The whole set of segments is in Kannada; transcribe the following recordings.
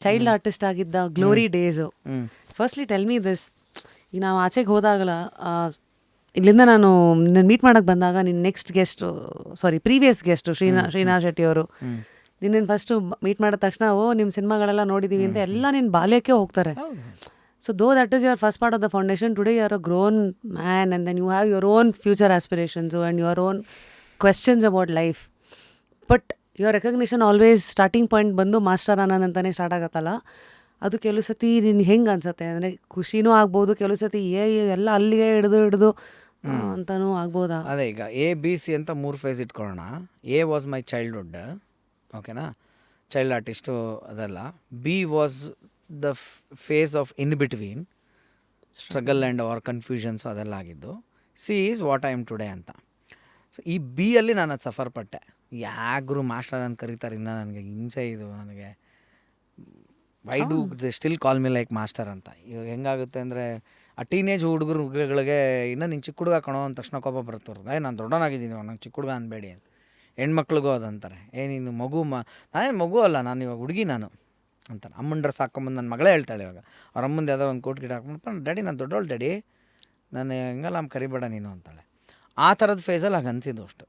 ಚೈಲ್ಡ್ ಆರ್ಟಿಸ್ಟ್ ಆಗಿದ್ದ glory days. Firstly tell me this, ಈಗ ನಾವು ಆಚೆಗೆ ಹೋದಾಗಲ್ಲ, ಇಲ್ಲಿಂದ ನಾನು ಮೀಟ್ ಮಾಡೋಕ್ಕೆ ಬಂದಾಗ ನಿನ್ನ ನೆಕ್ಸ್ಟ್ ಗೆಸ್ಟು, ಸಾರಿ ಪ್ರೀವಿಯಸ್ ಗೆಸ್ಟು ಶ್ರೀನಾಥ್ ಶೆಟ್ಟಿ ಅವರು, ನಿನ್ನ ಫಸ್ಟು ಮೀಟ್ ಮಾಡಿದ ತಕ್ಷಣ ನಿಮ್ಮ ಸಿನಿಮಾಗಳೆಲ್ಲ ನೋಡಿದ್ದೀವಿ ಅಂತ ಎಲ್ಲ ನಿನ್ನ ಬಾಲ್ಯಕ್ಕೆ ಹೋಗ್ತಾರೆ. So though that is your first part of the foundation. Today you are a grown man and then you have your own future aspirations and your own questions about life. But your recognition always starting point ಬಂದು ಮಾಸ್ಟರ್ ಆನಂದ್ ಅಂತಲೇ ಸ್ಟಾರ್ಟ್ ಆಗುತ್ತಲ್ಲ, ಅದು ಕೆಲವು ಸತಿ ನಿನ್ಗೆ ಹೆಂಗೆ ಅನ್ಸುತ್ತೆ ಅಂದರೆ ಖುಷಿನೂ ಆಗ್ಬೋದು, ಕೆಲವು ಸತಿ ಎಲ್ಲ ಅಲ್ಲಿಗೆ ಹಿಡಿದು ಅಂತಲೂ ಆಗ್ಬೋದಾ? ಅದೇ ಈಗ ABC ಅಂತ 3 ಫೇಸ್ ಇಟ್ಕೊಳ್ಳೋಣ. A ವಾಸ್ ಮೈ ಚೈಲ್ಡ್ಹುಡ್, ಓಕೆನಾ, ಚೈಲ್ಡ್ ಆರ್ಟಿಸ್ಟು ಅದೆಲ್ಲ. B was the phase of in between struggle and or confusions ಅದೆಲ್ಲ ಆಗಿದ್ದು. C is what I am today ಅಂತ. ಸೊ ಈ B ನಾನು ಅದು ಸಫರ್ ಪಟ್ಟೆ. ಯಾಗ್ರು ಮಾಸ್ಟರ್ ನಾನು ಕರೀತಾರೆ, ಇನ್ನೂ ನನಗೆ ಹಿಂಸೆ ಇದು, ನನಗೆ why do they still call me like master ಅಂತ. ಇವಾಗ ಹೆಂಗಾಗುತ್ತೆ ಅಂದರೆ, ಆ ಟೀನೇಜ್ ಹುಡುಗರುಗಳಿಗೆ ಇನ್ನೂ ನೀನು ಚಿಕ್ಕ ಹುಡುಗ ಕಣೋ ಅಂದ ತಕ್ಷಣ ಕೋಪ ಬರ್ತವ್ರು. ನಾನು ದೊಡ್ಡವನಾಗಿದ್ದೀನಿ, ನಂಗೆ ಚಿಕ್ಕ ಹುಡುಗ ಅನ್ಬೇಡಿ ಅಂತ. ಹೆಣ್ಮಕ್ಳಿಗೂ ಅದಂತಾರೆ, ನೀನು ಮಗು ನಾನೇನು ಮಗು ಅಲ್ಲ, ನಾನು ಇವಾಗ ಹುಡುಗಿ ನಾನು ಅಂತಾರೆ. ಅಮ್ಮನ ಡ್ರೆಸ್ ಹಾಕೊಂಬಂದು ನನ್ನ ಮಗಳೇ ಹೇಳ್ತಾಳೆ ಇವಾಗ, ಅವ್ರ ಅಮ್ಮಂದು ಯಾವ್ದೋ ಒಂದು ಕೋಟ್ ಗಿಡ ಹಾಕೊಂಡ್ಬಿಟ್ಟು, ಡ್ಯಾಡಿ ನಾನು ದೊಡ್ಡವಳು ಡ್ಯಾಡಿ, ನಾನು ಹೆಂಗಲ್ಲ ಕರಿಬೇಡ ನೀನು ಅಂತಾಳೆ. ಆ ಥರದ ಫೇಸಲ್ಲಿ ಹಾಗೆ ಅನಿಸಿದ್ದು ಅಷ್ಟು.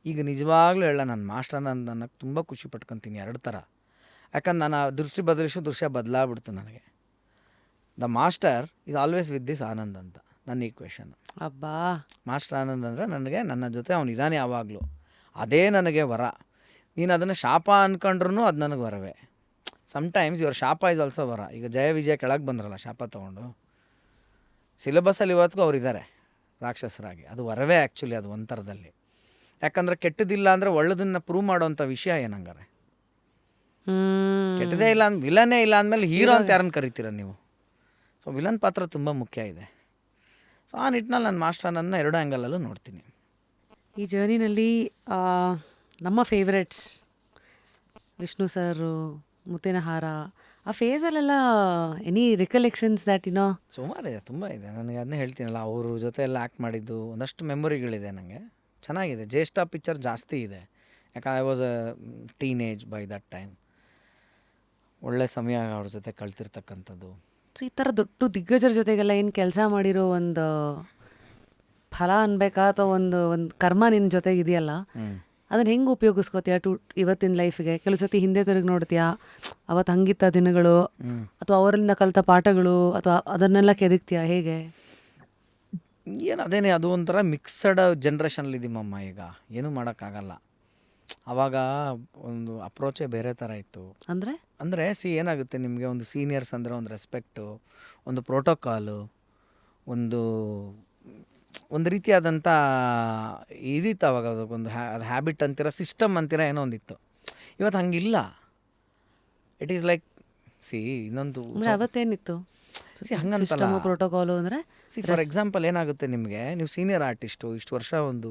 ಈಗ ನಿಜವಾಗ್ಲೂ ಹೇಳ, ನಾನು ಮಾಸ್ಟರ್ ಅನ್ನೋಕ್ಕೆ ತುಂಬ ಖುಷಿ ಪಟ್ಕೊತೀನಿ 2 ಥರ. ಯಾಕಂದ್ರೆ ನಾನು ದೃಷ್ಟಿ ಬದಲಿಸೋ ದೃಶ್ಯ ಬದಲಾಗ್ಬಿಡ್ತು ನನಗೆ. The master is always with this Anand ಅಂತ ನನ್ನ ಈಕ್ವೇಷನ್. ಅಬ್ಬಾ, ಮಾಸ್ಟರ್ ಆನಂದ್ ಅಂದರೆ ನನಗೆ ನನ್ನ ಜೊತೆ ಅವನಿದ್ದಾನೆ ಯಾವಾಗಲೂ, ಅದೇ ನನಗೆ ವರ. ನೀನು ಅದನ್ನು ಶಾಪ ಅಂದ್ಕೊಂಡ್ರೂ ಅದು ನನಗೆ ವರವೇ. ಸಮ್ಟೈಮ್ಸ್ ಯುವರ್ ಶಾಪ ಇಸ್ ಆಲ್ಸೋ ವರ. ಈಗ ಜಯ ವಿಜಯ ಕೆಳಗೆ ಬಂದ್ರಲ್ಲ ಶಾಪ ತೊಗೊಂಡು, ಸಿಲೆಬಸ್ಸಲ್ಲಿ ಇವತ್ತಿಗೂ ಅವರಿದ್ದಾರೆ ರಾಕ್ಷಸರಾಗಿ. ಅದು ವರವೇ ಆ್ಯಕ್ಚುಲಿ, ಅದು ಒಂಥರದಲ್ಲಿ. ಯಾಕಂದರೆ ಕೆಟ್ಟದಿಲ್ಲ ಅಂದರೆ ಒಳ್ಳೆದನ್ನು ಪ್ರೂವ್ ಮಾಡೋವಂಥ ವಿಷಯ ಏನಂಗಾರೆ. ಕೆಟ್ಟದೇ ಇಲ್ಲ ಅಂದ್ ವಿಲನೇ ಇಲ್ಲ ಅಂದಮೇಲೆ ಹೀರೋ ಅಂತ ಯಾರನ್ನು ಕರಿತೀರ ನೀವು? ಸೊ ವಿಲನ್ ಪಾತ್ರ ತುಂಬ ಮುಖ್ಯ ಇದೆ. ಸೊ ಆ ನಿಟ್ಟಿನಲ್ಲಿ ನಾನು ಮಾಸ್ಟರ್ ಅನ್ನೋದನ್ನ 2 ಆ್ಯಂಗಲಲ್ಲೂ ನೋಡ್ತೀನಿ. ಈ ಜರ್ನಿನಲ್ಲಿ ನಮ್ಮ ಫೇವ್ರೆಟ್ಸ್ ವಿಷ್ಣು ಸರು, ಮುತ್ತಿನಹಾರ, ಆ ಫೇಸಲ್ಲೆಲ್ಲ ಎನಿ ರಿಕಲೆಕ್ಷನ್ಸ್ ದ್ಯಾಟ್ ಸುಮಾರಿದೆ, ತುಂಬ ಇದೆ. ನನಗೆ ಅದನ್ನೇ ಹೇಳ್ತೀನಲ್ಲ, ಅವ್ರ ಜೊತೆ ಎಲ್ಲ ಆ್ಯಕ್ಟ್ ಮಾಡಿದ್ದು ಒಂದಷ್ಟು ಮೆಮೊರಿಗಳಿದೆ ನನಗೆ. ಚೆನ್ನಾಗಿದೆ. ಜ್ಯೇಷ್ಠ ಪಿಕ್ಚರ್ ಜಾಸ್ತಿ ಇದೆ, ಯಾಕಂದ್ರೆ I was a teenage by that time. ಒಳ್ಳೆ ಸಮಯ ಅವ್ರ ಜೊತೆ ಕಳ್ತಿರ್ತಕ್ಕಂಥದ್ದು. ಸೊ ಈ ಥರ ದೊಡ್ಡ ದಿಗ್ಗಜರ ಜೊತೆಗೆಲ್ಲ ಏನು ಕೆಲಸ ಮಾಡಿರೋ ಒಂದು ಫಲ ಅನ್ಬೇಕಾ, ಅಥವಾ ಒಂದು ಕರ್ಮ ನಿನ್ನ ಜೊತೆಗೆ ಇದೆಯಲ್ಲ, ಅದನ್ನು ಹೆಂಗೆ ಉಪಯೋಗಿಸ್ಕೋತೀಯ ಇವತ್ತಿನ ಲೈಫಿಗೆ? ಕೆಲವು ಸತಿ ಹಿಂದೆ ತಿರುಗಿ ನೋಡ್ತೀಯಾ, ಅವತ್ತು ಹಂಗಿತ್ತ ದಿನಗಳು, ಅಥವಾ ಅವರಿಂದ ಕಲಿತ ಪಾಠಗಳು, ಅಥವಾ ಅದನ್ನೆಲ್ಲ ಕೆದಕ್ತೀಯಾ, ಹೇಗೆ? ಏನು ಅದೇನೇ, ಅದು ಒಂಥರ ಮಿಕ್ಸಡ್ ಜನ್ರೇಷನ್ಲಿದ್ದೀಮಮ್ಮ. ಈಗ ಏನೂ ಮಾಡೋಕ್ಕಾಗಲ್ಲ. ಆವಾಗ ಒಂದು ಅಪ್ರೋಚೇ ಬೇರೆ ಥರ ಇತ್ತು. ಅಂದರೆ ಏನಾಗುತ್ತೆ, ನಿಮಗೆ ಒಂದು ಸೀನಿಯರ್ಸ್ ಅಂದರೆ ಒಂದು ರೆಸ್ಪೆಕ್ಟು, ಒಂದು ಪ್ರೋಟೋಕಾಲು, ಒಂದು ರೀತಿಯಾದಂಥ ಇದಿತ್ತು ಅವಾಗ. ಅದಕ್ಕೊಂದು ಅದು ಹ್ಯಾಬಿಟ್ ಅಂತೀರ, ಸಿಸ್ಟಮ್ ಅಂತೀರ, ಏನೋ ಒಂದಿತ್ತು. ಇವತ್ತು ಹಂಗಿಲ್ಲ. ಇಟ್ ಈಸ್ ಲೈಕ್ ಇನ್ನೊಂದು ಅವತ್ತೇನಿತ್ತು ಹಂಗಂತಲ್ಲ, ಪ್ರೋಟೋಕಾಲು ಅಂದರೆ. ಫಾರ್ ಎಕ್ಸಾಂಪಲ್ ಏನಾಗುತ್ತೆ, ನಿಮಗೆ ನೀವು ಸೀನಿಯರ್ ಆರ್ಟಿಸ್ಟು, ಇಷ್ಟು ವರ್ಷ ಒಂದು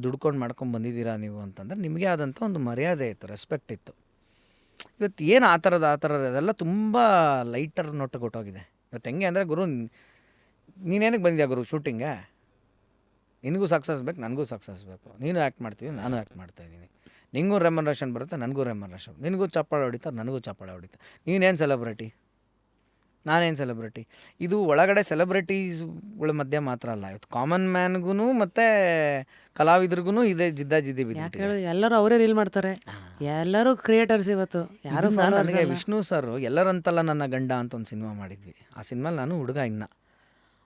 ದುಡ್ಕೊಂಡು ಮಾಡ್ಕೊಂಡು ಬಂದಿದ್ದೀರಾ ನೀವು ಅಂತಂದರೆ ನಿಮಗೆ ಆದಂಥ ಒಂದು ಮರ್ಯಾದೆ ಇತ್ತು, ರೆಸ್ಪೆಕ್ಟ್ ಇತ್ತು. ಇವತ್ತು ಏನು ಆ ಥರದ ಅದೆಲ್ಲ ತುಂಬ ಲೈಟರ್ ನೋಟಿಗೆ ಹೊಟ್ಟೋಗಿದೆ. ಇವತ್ತು ಹೆಂಗೆ ಅಂದರೆ, ಗುರು ನೀನೇನಕ್ಕೆ ಬಂದಿದ್ಯಾ ಗುರು ಶೂಟಿಂಗೆ? ನಿನಗೂ ಸಕ್ಸಸ್ ಬೇಕು, ನನಗೂ ಸಕ್ಸಸ್ ಬೇಕು. ನೀನು ಆ್ಯಕ್ಟ್ ಮಾಡ್ತೀವಿ, ನಾನು ಆ್ಯಕ್ಟ್ ಮಾಡ್ತಾಯಿದ್ದೀನಿ. ನಿನಗೂ ರೆಮ್ಯುನರೇಷನ್ ಬರುತ್ತೆ, ನನಗೂ ರೆಮ್ಯುನರೇಷನ್. ನಿನಗೂ ಚಪ್ಪಾಳೆ ಹೊಡಿತಾರೆ, ನನಗೂ ಚಪ್ಪಾಳೆ ಹೊಡಿತಾರೆ. ನೀನೇನು ಸೆಲೆಬ್ರಿಟಿ, ನಾನೇನು ಸೆಲೆಬ್ರಿಟಿ. ಇದು ಒಳಗಡೆ ಸೆಲೆಬ್ರಿಟೀಸ್ಗಳ ಮಧ್ಯೆ ಮಾತ್ರ ಅಲ್ಲ, ಇವತ್ತು ಕಾಮನ್ ಮ್ಯಾನ್ಗೂ ಮತ್ತು ಕಲಾವಿದ್ರಿಗೂ ಇದೆ ಜಿದ್ದಾಜಿದ್ದಿ ಬಿದ್ದು. ಎಲ್ಲರೂ ಅವರೇ ರೀಲ್ ಮಾಡ್ತಾರೆ, ಎಲ್ಲರೂ ಕ್ರಿಯೇಟರ್ಸ್. ಇವತ್ತು ಯಾರು ನನಗೆ ವಿಷ್ಣು ಸರ್ ಎಲ್ಲರಂತಲ್ಲ ನನ್ನ ಗಂಡ ಅಂತ ಒಂದು ಸಿನಿಮಾ ಮಾಡಿದ್ವಿ. ಆ ಸಿನಿಮಾಲಿ ನಾನು ಹುಡುಗ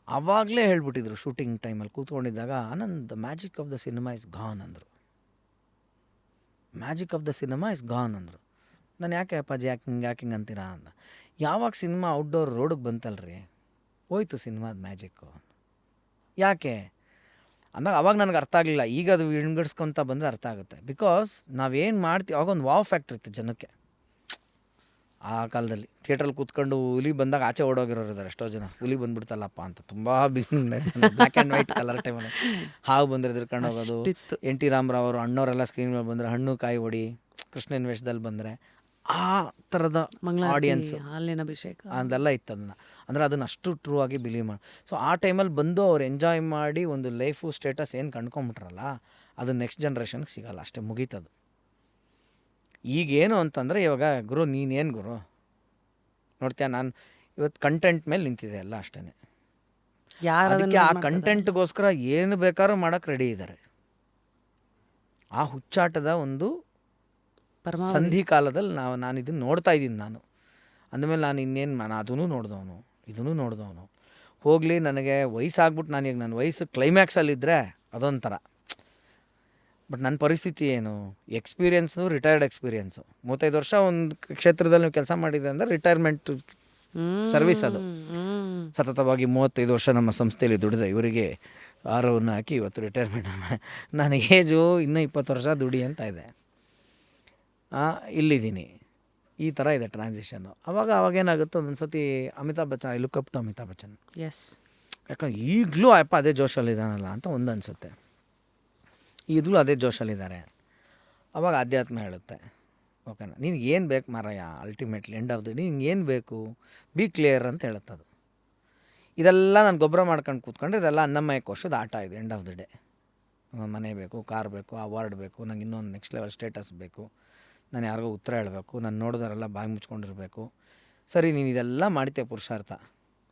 ಆವಾಗಲೇ ಹೇಳ್ಬಿಟ್ಟಿದ್ರು ಶೂಟಿಂಗ್ ಟೈಮಲ್ಲಿ ಕೂತ್ಕೊಂಡಿದ್ದಾಗ, Anand the magic of the cinema is gone ಅಂದರು. Magic of the cinema is gone ಅಂದರು. ನಾನು ಯಾಕೆ ಅಪ್ಪಾಜಿ ಯಾಕಿಂಗ್ ಅಂತೀರಾ ಅಂತ. ಯಾವಾಗ ಸಿನಿಮಾ ಔಟ್ಡೋರ್ ರೋಡಿಗೆ ಬಂತಲ್ರಿ, ಹೋಯ್ತು ಸಿನಿಮಾದ ಮ್ಯಾಜಿಕ್ಕು. ಯಾಕೆ ಅಂದಾಗ ಅವಾಗ ನನಗೆ ಅರ್ಥ ಆಗಲಿಲ್ಲ. ಈಗ ಅದು ವಿಂಗಡಿಸ್ಕೊತ ಬಂದರೆ ಅರ್ಥ ಆಗುತ್ತೆ. ಬಿಕಾಸ್ ನಾವೇನು ಮಾಡ್ತೀವಿ, ಅವಾಗ ಒಂದು ವಾವ್ ಫ್ಯಾಕ್ಟ್ರಿ ಇತ್ತು ಜನಕ್ಕೆ. ಆ ಕಾಲದಲ್ಲಿ ಥಿಯೇಟ್ರಲ್ಲಿ ಕೂತ್ಕೊಂಡು ಹುಲಿ ಬಂದಾಗ ಆಚೆ ಓಡೋಗಿರೋರು ಇದ್ದಾರೆ ಎಷ್ಟೋ ಜನ. ಹುಲಿ ಬಂದ್ಬಿಡ್ತಲ್ಲಪ್ಪ ಅಂತ, ತುಂಬ ಬ್ಲ್ಯಾಕ್ ಆ್ಯಂಡ್ ವೈಟ್ ಕಲರ್ ಟೈಮಲ್ಲಿ ಹಾವು ಬಂದರೆ ಎದ್ರಕೊಂಡು ಹೋಗೋದು. NT ರಾಮರಾವ್ ಅವರು ಅಣ್ಣವರೆಲ್ಲ ಸ್ಕ್ರೀನ್ ಮೇಲೆ ಬಂದರೆ ಹಣ್ಣು ಕಾಯಿ ಹೊಡಿ, ಕೃಷ್ಣನ ವೇಷದಲ್ಲಿ ಬಂದರೆ ಆ ಥರದ ಆಡಿಯನ್ಸ್, ಹಾಲಿನ ಅಭಿಷೇಕ ಅದೆಲ್ಲ ಇತ್ತು. ಅಂದರೆ ಅದನ್ನು ಅಷ್ಟು ಟ್ರೂ ಆಗಿ ಬಿಲೀವ್ ಮಾಡಿ. ಸೊ ಆ ಟೈಮಲ್ಲಿ ಬಂದು ಅವ್ರು ಎಂಜಾಯ್ ಮಾಡಿ ಒಂದು ಲೈಫು ಸ್ಟೇಟಸ್ ಏನು ಕಂಡ್ಕೊಂಬಿಟ್ರಲ್ಲ, ಅದು ನೆಕ್ಸ್ಟ್ ಜನ್ರೇಷನ್ಗೆ ಸಿಗೋಲ್ಲ, ಅಷ್ಟೇ ಮುಗೀತದು. ಈಗೇನು ಅಂತಂದರೆ, ಇವಾಗ ಗುರು ನೀನೇನು ಗುರು ನೋಡ್ತೀಯ, ನಾನು ಇವತ್ತು ಕಂಟೆಂಟ್ ಮೇಲೆ ನಿಂತಿದೆ ಎಲ್ಲ ಅಷ್ಟೇ. ಯಾರು ಅದಕ್ಕೆ ಆ ಕಂಟೆಂಟ್ಗೋಸ್ಕರ ಏನು ಬೇಕಾದ್ರೂ ಮಾಡೋಕ್ಕೆ ರೆಡಿ ಇದ್ದಾರೆ. ಆ ಹುಚ್ಚಾಟದ ಒಂದು ಸಂಧಿ ಕಾಲದಲ್ಲಿ ನಾನು ಇದನ್ನು ನೋಡ್ತಾ ಇದ್ದೀನಿ. ನಾನು ಅಂದಮೇಲೆ ನಾನು ಇನ್ನೇನು ಅದೂ ನೋಡಿದವನು, ಇದೂ ನೋಡಿದವನು. ಹೋಗಲಿ, ನನಗೆ ವಯಸ್ಸಾಗ್ಬಿಟ್ಟು ನಾನೀಗ ನನ್ನ ವಯಸ್ಸು ಕ್ಲೈಮ್ಯಾಕ್ಸಲ್ಲಿದ್ದರೆ ಅದೊಂಥರ. ಬಟ್ ನನ್ನ ಪರಿಸ್ಥಿತಿ ಏನು, ಎಕ್ಸ್ಪೀರಿಯೆನ್ಸು ರಿಟೈರ್ಡ್ ಎಕ್ಸ್ಪೀರಿಯೆನ್ಸು. 35 ವರ್ಷ ಒಂದು ಕ್ಷೇತ್ರದಲ್ಲಿ ನೀವು ಕೆಲಸ ಮಾಡಿದೆ ಅಂದರೆ ರಿಟೈರ್ಮೆಂಟ್ ಸರ್ವಿಸ್ ಅದು. ಸತತವಾಗಿ 35 ವರ್ಷ ನಮ್ಮ ಸಂಸ್ಥೆಯಲ್ಲಿ ದುಡಿದೆ, ಇವರಿಗೆ ಆರವನ್ನು ಹಾಕಿ ಇವತ್ತು ರಿಟೈರ್ಮೆಂಟ್. ನಾನು ಏಜು ಇನ್ನೂ 20 ವರ್ಷ ದುಡಿ ಅಂತ ಇದೆ. ಇಲ್ಲಿದ್ದೀನಿ, ಈ ಥರ ಇದೆ ಟ್ರಾನ್ಸಿಷನ್ನು. ಅವಾಗೇನಾಗುತ್ತೆ, ಒಂದೊಂದು ಸತಿ Amitabh Bachchan, I look up to Amitabh Bachchan. Yes, ಯಾಕಂದ್ರೆ ಈಗಲೂ ಅಪ್ಪ ಅದೇ ಜೋಶಲ್ಲಿದ್ದಾನಲ್ಲ ಅಂತ ಒಂದು ಅನಿಸುತ್ತೆ. ಈಗಲೂ ಅದೇ ಜೋಶಲ್ಲಿದ್ದಾರೆ. ಅವಾಗ ಅಧ್ಯಾತ್ಮ ಹೇಳುತ್ತೆ, ಓಕೆನಾ, ನಿನಗೆ ಏನು ಬೇಕು ಮಾರಾಯ, ultimately end of the day ನಿನ್ಗೆ ಏನು ಬೇಕು, ಬಿ ಕ್ಲಿಯರ್ ಅಂತ ಹೇಳುತ್ತದು. ಇದೆಲ್ಲ ನಾನು ಗೊಬ್ಬರ ಮಾಡ್ಕೊಂಡು ಕೂತ್ಕೊಂಡ್ರೆ ಇದೆಲ್ಲ ಅನ್ನಮಯ ಕೋಶದ ಆಟ ಇದೆ. ಎಂಡ್ ಆಫ್ ದ ಡೇ ಮನೆ ಬೇಕು, ಕಾರ್ ಬೇಕು, ಅವಾರ್ಡ್ ಬೇಕು, ನಂಗೆ ಇನ್ನೊಂದು ನೆಕ್ಸ್ಟ್ ಲೆವೆಲ್ ಸ್ಟೇಟಸ್ ಬೇಕು, ನಾನು ಯಾರಿಗೋ ಉತ್ತರ ಹೇಳಬೇಕು, ನಾನು ನೋಡಿದವರೆಲ್ಲ ಬಾಯಿ ಮುಚ್ಕೊಂಡಿರಬೇಕು. ಸರಿ, ನೀನು ಇದೆಲ್ಲ ಮಾಡ್ತೀಯ ಪುರುಷಾರ್ಥ,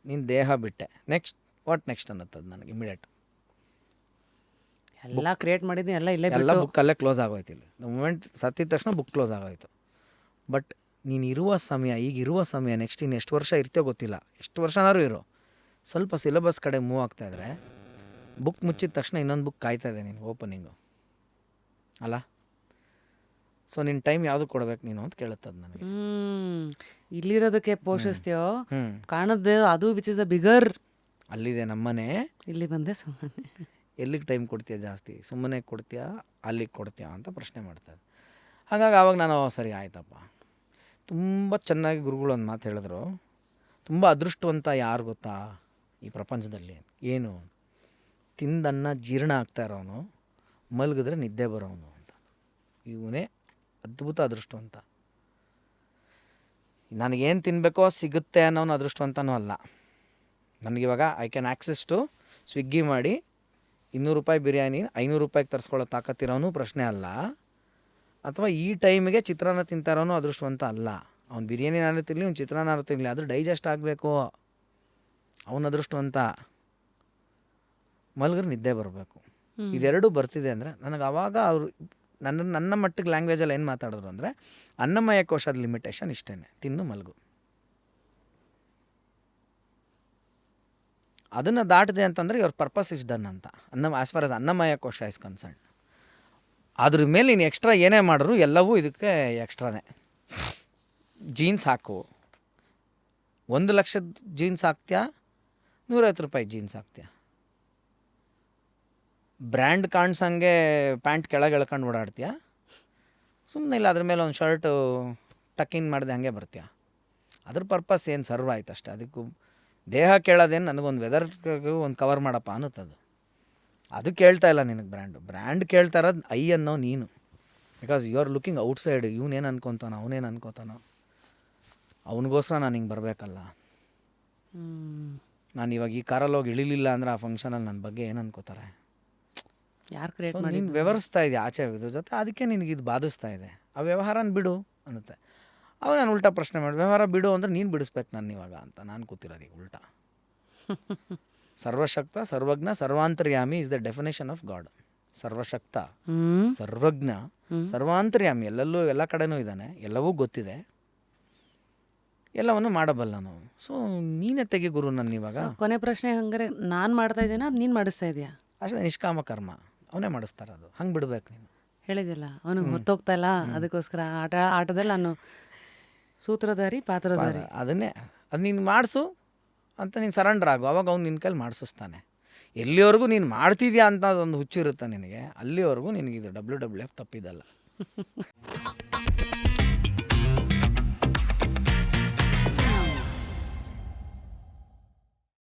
ನೀನು ದೇಹ ಬಿಟ್ಟೆ, ನೆಕ್ಸ್ಟ್ ವಾಟ್ ನೆಕ್ಸ್ಟ್ ಅನ್ನತ್ತದು ನನಗೆ ಇಮಿಡಿಯೇಟ್. ಎಲ್ಲ ಕ್ರಿಯೇಟ್ ಮಾಡಿದ್ದೀನಿ, ಎಲ್ಲ ಬುಕ್ಕಲ್ಲೇ ಕ್ಲೋಸ್ ಆಗೋಯ್ತು. ಇಲ್ಲಿ ಮೂಮೆಂಟ್ ಸತ್ತಿದ ತಕ್ಷಣ ಬುಕ್ ಕ್ಲೋಸ್ ಆಗೋಯ್ತು. ಬಟ್ ನೀನು ಇರುವ ಸಮಯ, ಈಗಿರುವ ಸಮಯ, ನೆಕ್ಸ್ಟ್ ಇನ್ನು ಎಷ್ಟು ವರ್ಷ ಇರ್ತೀಯೋ ಗೊತ್ತಿಲ್ಲ, ಎಷ್ಟು ವರ್ಷನಾದ್ರು ಇರೋ, ಸ್ವಲ್ಪ ಸಿಲೆಬಸ್ ಕಡೆ ಮೂವ್ ಆಗ್ತಾಯಿದ್ರೆ ಬುಕ್ ಮುಚ್ಚಿದ ತಕ್ಷಣ ಇನ್ನೊಂದು ಬುಕ್ ಕಾಯ್ತಾಯಿದೆ ನೀನು ಓಪನಿಂಗು ಅಲ್ಲ. ಸೊ ನಿನ್ನ ಟೈಮ್ ಯಾವುದು ಕೊಡ್ಬೇಕು ನೀನು ಅಂತ ಕೇಳುತ್ತದು ನನಗೆ. ಇಲ್ಲಿರೋದಕ್ಕೆ ಪೋಷಿಸ್ತೀಯೋ ಕಾಣದ್ದು ಅದು ವಿಚ್ ಇಸ್ ಅ ಬಿಗರ್. ಅಲ್ಲಿದೆ ನಮ್ಮನೆ, ಇಲ್ಲಿ ಬಂದೆ ಸುಮ್ಮನೆ. ಎಲ್ಲಿಗೆ ಟೈಮ್ ಕೊಡ್ತೀಯ ಜಾಸ್ತಿ, ಸುಮ್ಮನೆ ಕೊಡ್ತೀಯಾ ಅಲ್ಲಿಗೆ ಕೊಡ್ತೀಯಾ ಅಂತ ಪ್ರಶ್ನೆ ಮಾಡ್ತಾರೆ. ಹಾಗಾಗಿ ಆವಾಗ ನಾನು ಸರಿ ಆಯ್ತಪ್ಪ. ತುಂಬ ಚೆನ್ನಾಗಿ ಗುರುಗಳು ಒಂದು ಮಾತು ಹೇಳಿದ್ರು, ತುಂಬ ಅದೃಷ್ಟವಂತ ಯಾರು ಗೊತ್ತಾ ಈ ಪ್ರಪಂಚದಲ್ಲಿ, ಏನು, ತಿಂದನ್ನ ಜೀರ್ಣ ಆಗ್ತಾ ಇರೋನು, ಮಲಗಿದ್ರೆ ನಿದ್ದೆ ಬರೋನು ಅಂತ. ಇವನೇ ಅದ್ಭುತ ಅದೃಷ್ಟವಂತ. ನನಗೇನು ತಿನ್ನಬೇಕೋ ಸಿಗುತ್ತೆ ಅನ್ನೋನು ಅದೃಷ್ಟವಂತನೂ ಅಲ್ಲ. ನನಗಿವಾಗ I can access to Swiggy ಮಾಡಿ 200 ರೂಪಾಯಿ ಬಿರಿಯಾನಿ 500 ರೂಪಾಯಿಗೆ ತರಿಸ್ಕೊಳ್ಳೋ ತಾಕತ್ತಿರೋನು ಪ್ರಶ್ನೆ ಅಲ್ಲ. ಅಥವಾ ಈ ಟೈಮಿಗೆ ಚಿತ್ರಾನ್ನ ತಿಂತಾರೋನು ಅದೃಷ್ಟವಂತ ಅಲ್ಲ. ಅವ್ನು ಬಿರಿಯಾನಿ ನಾರು ತಿನ್ನಲಿ, ಅವ್ನು ಚಿತ್ರಾನ್ನ ನಾರು ತಿನ್ನಲಿ, ಅದು ಡೈಜೆಸ್ಟ್ ಆಗಬೇಕು, ಅವನ ಅದೃಷ್ಟವಂತ. ಮಲಗಿದ್ರೆ ನಿದ್ದೆ ಬರಬೇಕು, ಇದೆರಡು ಬರ್ತಿದೆ ಅಂದರೆ ನನಗೆ ಆವಾಗ ಅವರು ನನ್ನ ಮಟ್ಟಿಗೆ ಲ್ಯಾಂಗ್ವೇಜಲ್ಲಿ ಏನು ಮಾತಾಡಿದ್ರು ಅಂದರೆ, ಅನ್ನಮಯ ಕೋಶದ ಲಿಮಿಟೇಷನ್ ಇಷ್ಟೇ, ತಿನ್ನು ಮಲಗು. ಅದನ್ನು ದಾಟಿದೆ ಅಂತಂದರೆ ಯುವರ್ ಪರ್ಪಸ್ ಇಸ್ ಡನ್ ಅಂತ. ಆ್ಯಸ್ ಫಾರ್ ಆಸ್ ಅನ್ನಮಯ ಕೋಶ ಇಸ್ ಕನ್ಸರ್ನ್. ಅದ್ರ ಮೇಲೆ ನೀನು ಎಕ್ಸ್ಟ್ರಾ ಏನೇ ಮಾಡಿದ್ರು ಎಲ್ಲವೂ ಇದಕ್ಕೆ ಎಕ್ಸ್ಟ್ರಾನೇ. ಜೀನ್ಸ್ ಹಾಕು, 1 ಲಕ್ಷದ ಜೀನ್ಸ್ ಹಾಕ್ತೀಯಾ, 150 ರೂಪಾಯಿ ಜೀನ್ಸ್ ಹಾಕ್ತೀಯಾ, ಬ್ರ್ಯಾಂಡ್ ಕಾಣಿಸಂಗೆ ಪ್ಯಾಂಟ್ ಕೆಳಗೆ ಎಳ್ಕೊಂಡು ಓಡಾಡ್ತೀಯಾ, ಸುಮ್ಮನೆ ಇಲ್ಲ ಅದ್ರ ಮೇಲೆ ಒಂದು ಶರ್ಟು ಟಕ್ಕಿನ್ ಮಾಡಿದೆ ಹಾಗೆ ಬರ್ತೀಯಾ. ಅದ್ರ ಪರ್ಪಸ್ ಏನು ಸರ್ವ್ ಆಯ್ತು ಅಷ್ಟೇ. ಅದಕ್ಕೂ ದೇಹ ಕೇಳೋದೇನು, ನನಗೊಂದು ವೆದರ್ಗೆ ಒಂದು ಕವರ್ ಮಾಡಪ್ಪ ಅನ್ನುತ್ತದು. ಅದು ಕೇಳ್ತಾ ಇಲ್ಲ ನಿನಗೆ ಬ್ರ್ಯಾಂಡ್ ಕೇಳ್ತಾ ಇರೋದು ಐ ಅನ್ನೋ ನೀನು. Because you are looking outside. ಇವನೇನು ಅನ್ಕೊತಾನೋ, ಅವನೇನು ಅನ್ಕೋತಾನೋ, ಅವನಿಗೋಸ್ಕರ ನಾನು ಹಿಂಗೆ ಬರಬೇಕಲ್ಲ. ನಾನು ಇವಾಗ ಈ ಕಾರಲ್ಲಿ ಹೋಗಿ ಇಳಿಲಿಲ್ಲ ಅಂದರೆ ಆ ಫಂಕ್ಷನಲ್ಲಿ ನನ್ನ ಬಗ್ಗೆ ಏನು ಅನ್ಕೋತಾರೆ. ನೀನು ವ್ಯವಹರಿಸ್ತಾ ಇದೆಯಾ ಆಚೆ ಇದ್ರ ಜೊತೆ, ಅದಕ್ಕೆ ನಿನಗಿದು ಬಾಧಿಸ್ತಾ ಇದೆ, ಆ ವ್ಯವಹಾರನ ಬಿಡು ಅನ್ನುತ್ತೆ. ಅವಾಗ ನಾನು ಉಲ್ಟಾ ಪ್ರಶ್ನೆ ಮಾಡಿ, ವ್ಯವಹಾರ ಬಿಡು ಅಂದರೆ ನೀನು ಬಿಡಿಸ್ಬೇಕು ನಾನು ಇವಾಗ ಅಂತ ನಾನು ಕೂತಿರೋದು ಈಗ ಉಲ್ಟಾ. ಸರ್ವಶಕ್ತ, ಸರ್ವಜ್ಞ, ಸರ್ವಾಂತರ್ಯಾಮಿ is the definition of God. ಸರ್ವಶಕ್ತ, ಸರ್ವಜ್ಞ, ಸರ್ವಾಂತರ್ಯಾಮಿ, ಎಲ್ಲೆಲ್ಲೂ ಎಲ್ಲ ಕಡೆನೂ ಇದ್ದಾನೆ, ಎಲ್ಲವೂ ಗೊತ್ತಿದೆ, ಎಲ್ಲವನ್ನು ಮಾಡಬಲ್ಲನು. ಸೊ ನೀನೇ ತೆಗಿ ಗುರು ನನ್ನ ಇವಾಗ. ಕೊನೆ ಪ್ರಶ್ನೆ, ಹಂಗಾರೆ ನಾನು ಮಾಡ್ತಾ ಇದ್ದೀನ ಅದು ನೀನು ಮಾಡಿಸ್ತಾ ಇದೆಯಾ? ಅಷ್ಟೇ, ನಿಷ್ಕಾಮ ಕರ್ಮ, ಅವನೇ ಮಾಡಿಸ್ತಾರೆ, ಅದು ಹಂಗೆ ಬಿಡ್ಬೇಕು ನೀನು. ಹೇಳಿದಿಲ್ಲ ಅವನಿಗೆ ಹೊತ್ತೋಗ್ತಾ ಇಲ್ಲ, ಅದಕ್ಕೋಸ್ಕರ ಆಟದಲ್ಲಿ ನಾನು ಸೂತ್ರಧಾರಿ ಪಾತ್ರಧಾರಿ. ಅದನ್ನೇ ಅದು ನೀನು ಮಾಡಿಸು ಅಂತ ನೀನು ಸರೆಂಡರ್ ಆಗು, ಅವಾಗ ಅವ್ನು ನಿನ್ನ ಕೈಲಿ ಮಾಡಿಸ್ತಾನೆ. ಎಲ್ಲಿವರೆಗೂ ನೀನು ಮಾಡ್ತಿದ್ಯಾ ಅಂತ ಅದೊಂದು ಹುಚ್ಚಿರುತ್ತೆ ನಿನಗೆ, ಅಲ್ಲಿವರೆಗೂ ನಿನಗಿದು WWF ತಪ್ಪಿದಲ್ಲ.